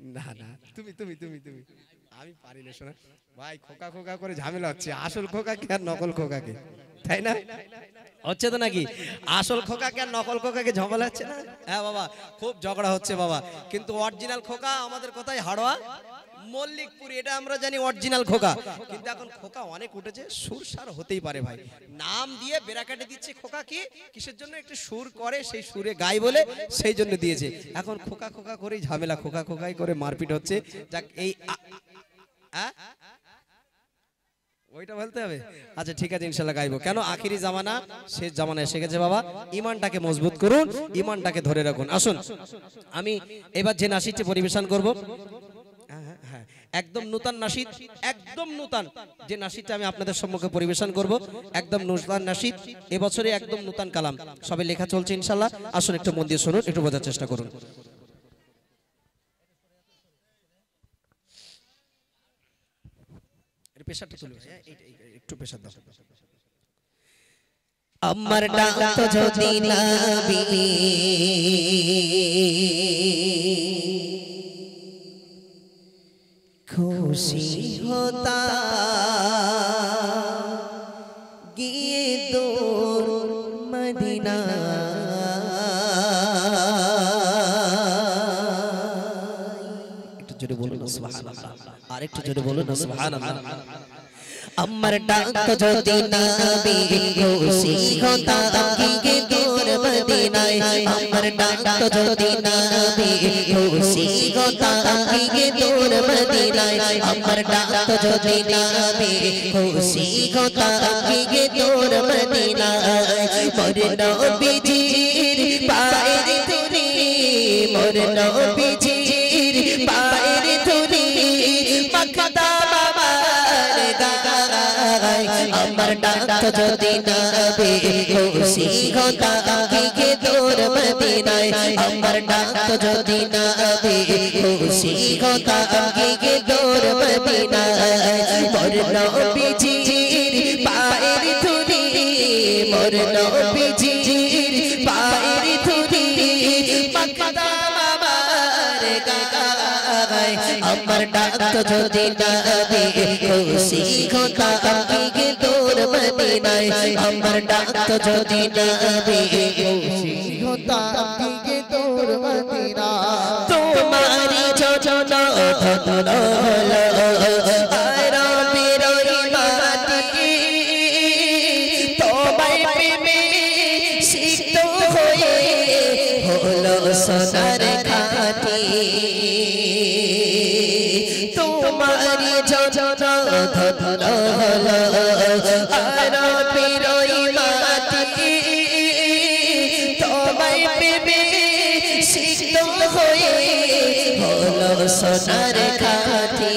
না না তুমি তুমি তুমি তুমি আমি পারি না শোনা ভাই খোকা খোকা করে ঝামেলা হচ্ছে আসল খোকা কে আর নকল খোকা কে তাই না হচ্ছে তো নাকি আসল খোকা কে আর নকল খোকা কে ঝামেলা হচ্ছে না হ্যাঁ বাবা খুব ঝগড়া হচ্ছে বাবা কিন্তু অরিজিনাল খোকা আমাদের কোথায় হাড়োয়া মল্লিকপুর এটা আমরা জানি অরিজিনাল খোকা কিন্তু এখন খোকা অনেক উঠেছে সুর সার হতেই পারে ভাই নাম দিয়ে ব্র্যাকেটে দিচ্ছে খোকা কি কিসের জন্য একটু সুর করে সেই সুরে গায় বলে সেই জন্য দিয়েছে এখন খোকা খোকা করেই ঝামেলা খোকা খোকাই করে মারপিট হচ্ছে যাক এই ওইটা বলতে হবে আচ্ছা ঠিক আছে ইনশাআল্লাহ গাইবো কেন আখিরি জামানা শেষ জামানা এসে গেছে বাবা ঈমানটাকে মজবুত করুন ঈমানটাকে ধরে রাখুন আসুন আমি এবার যে নাশিদটি পরিবেশন করব হ্যাঁ একদম নতুন নাশিদ একদম নতুন যে নাশিদটা আমি আপনাদের সম্মুখে পরিবেশন করব একদম নতুন নাশিদ এবছরে একদম নতুন কালাম সবে লেখা চলছে ইনশাআল্লাহ আসুন একটু মন দিয়ে শুনুন একটু বোঝার চেষ্টা করুন পেশাটা তুলবে একটু পেশা দাও আমার ডাক তো যদি নবী খুশি হতা গিয়ে দূর মদিনা একটু জোরে বলুন সুবহানাল্লাহ আর একটু জোরে বলুন সুবহানাল্লাহ আমার ডাক তো যদি নবী খুশি হতা গিয়ে দূর মদিনায় আমার ডাক তো যদি নবী খুশি হতা গিয়ে দূর মদিনায় আমার ডাক তো যদি নবী খুশি হতা গিয়ে দূর মদিনায় মোর নবীজির পায়ের ধুলি মোর নবীজির পায়ের ধুলি মাখদা আমার ডাক তো যদি নবী খুশি হতা গিয়ে দূর মদিনায় আমার ডাক তো যদি নবী খুশি হতা গিয়ে দূর মদিনায় মোর নবীজির পায়ের ধুলি মোর নবীজির পায়ের ধুলি মাখদা আমার গায় আমার ডাক তো যদি নবী খুশি হতা গিয়ে দূর মদিনায় আমার ডাক তো যদি নবী খুশি হতা গিয়ে দূর মদিনা তোমারি চরণ ধন হলো আর বিরই মাটি তোমায় প্রেমে সিক্ত হয়ে হলো সোনার খাঁটি তোমারি চরণ ধন হলো আর বিরই মাটি তোমায় প্রেমে সিক্ত হয়ে হলো সোনার খাঁটি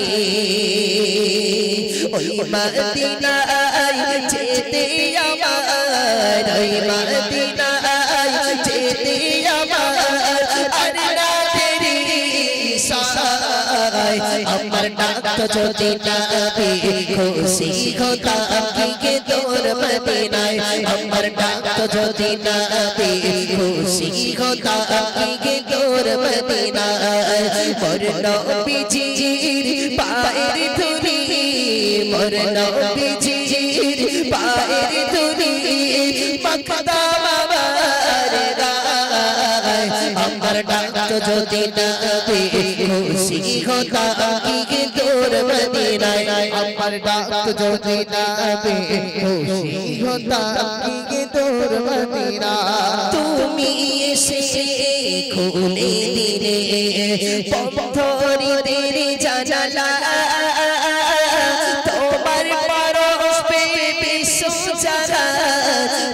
ওই মদিনায় যেতে আমার ওই মদিনায় যেতে আমার আর না দেরি আমার ডাক তো যদি নবী খুশি হতা গিয়ে দূর মদিনায় আমার ডাক তো যদি নবী খুশি হতা গিয়ে দূর মদিনায় মোর নবীজির পায়ের ধুলি মোর নবীজির পায়ের ধুলি মাখদা আমার গায় আমার ডাক তো যদি নবী খুশি হতা গিয়ে দূর মদিনায় আমার ডাক তো যদি নবী খুশি হতা গিয়ে দূর মদিনা তুমি এসে খুলে দিলে পথরিদের জানালা তোমার পরশ পে বিশ্ব জানা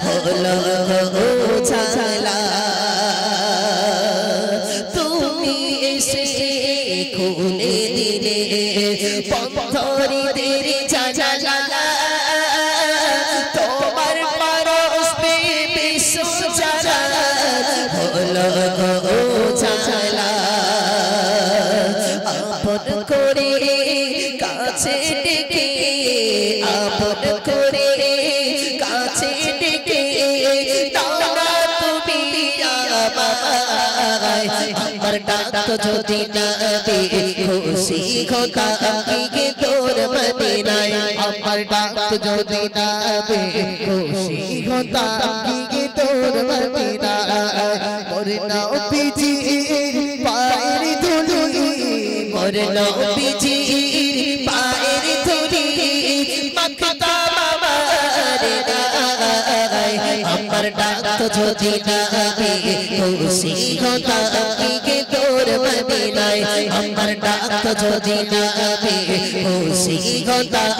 হলো জালা তুমি এসে খুলে দিলে পথরিদের জানালা তোমার পরশ পে বিশ্ব জানা হলো জালা আপন করে কাছে ডেকে আপন করে কাছে ডেকে তারা তুমি আমার ডাক ডাকতো যদি নবী খুশি হতাম কি তোর মদিনায় আমার ডাকতো যদি নবী খুশি হতাম কি তোর মদিনায় মোর নবীজি পায়ের ধুলি মোর নবীজি পায়ের ধুলি মাখতাম আমার গায় আমার ডাকতো যদি নবী খুশি হতাম কি তোর মদিনায় আমার ডাকতো যদি নবী খুশি হতাম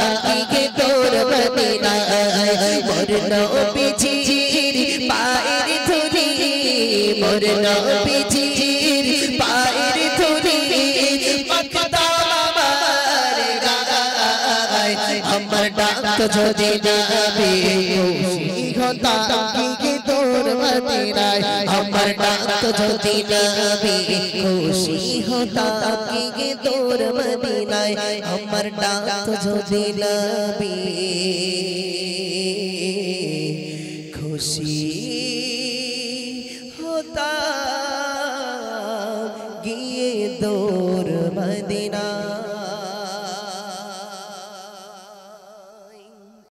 কি তোর মদিনায় মোর নবীজির পায়ের ধুলি মোর নবীজির পায়ের ধুলি মাখতাম আমার গায় আমার ডাকতো যদি নবী খুশি হতাম কি তোর মদিনায় আমার ডাকতো যদি নবী খুশি হতাম কি তোর মদিনায় আমার ডাকতো যদি নবী খুশি হতাম গিয়ে তোর মদিনায়